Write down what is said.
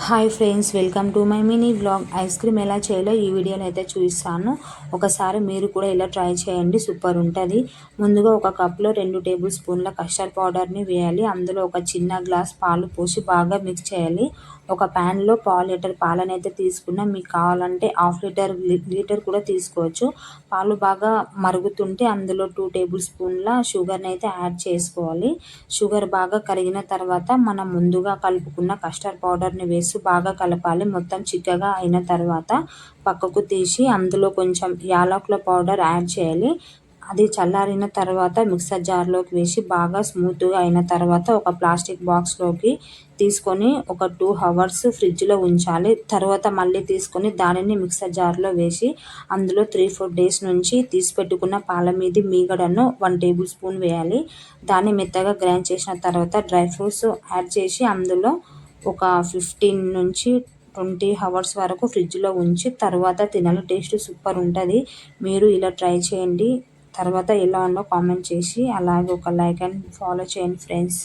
Hi friends, welcome to my mini vlog. Ice cream ఎలా చేయాలో ఈ వీడియోలో అయితే చూపిస్తాను. ఒకసారి మీరు కూడా ఇలా ట్రై చేయండి, సూపర్ ఉంటుంది. ముందుగా ఒక కప్లో 2 టేబుల్ స్పూన్ల కస్టర్డ్ పౌడర్ని వేయాలి. అందులో ఒక చిన్న గ్లాస్ పాలు పోసి బాగా మిక్స్ చేయాలి. ఒక ప్యాన్లో 1/2 లీటర్ పాలను అయితే తీసుకున్నా. మీకు కావాలంటే 1/2 లీటర్ కూడా తీసుకోవచ్చు. పాలు బాగా మరుగుతుంటే అందులో 2 టేబుల్ స్పూన్ల షుగర్ని అయితే యాడ్ చేసుకోవాలి. షుగర్ బాగా కరిగిన తర్వాత మనం ముందుగా కలుపుకున్న కస్టర్డ్ పౌడర్ని వేసి బాగా కలపాలి. మొత్తం చిక్కగా అయిన తర్వాత పక్కకు తీసి అందులో కొంచెం యాలకుల పౌడర్ యాడ్ చేయాలి. అది చల్లారిన తర్వాత మిక్సర్ జార్లోకి వేసి బాగా స్మూత్గా అయిన తర్వాత ఒక ప్లాస్టిక్ బాక్స్లోకి తీసుకొని ఒక 2 అవర్స్ ఫ్రిడ్జ్లో ఉంచాలి. తర్వాత మళ్ళీ తీసుకొని దానిని మిక్సర్ జార్లో వేసి అందులో 3-4 డేస్ నుంచి తీసి పెట్టుకున్న పాల మీది మీగడను 1 టేబుల్ స్పూన్ వేయాలి. దాన్ని మెత్తగా గ్రైండ్ చేసిన తర్వాత డ్రై ఫ్రూట్స్ యాడ్ చేసి అందులో ఒక 15 నుంచి 20 అవర్స్ వరకు ఫ్రిడ్జ్లో ఉంచి తర్వాత తినాలి. టేస్ట్ సూపర్ ఉంటుంది. మీరు ఇలా ట్రై చేయండి. తర్వాత ఎలా ఉందో కామెంట్ చేసి అలాగే ఒక లైక్ అండ్ ఫాలో చేయండి ఫ్రెండ్స్.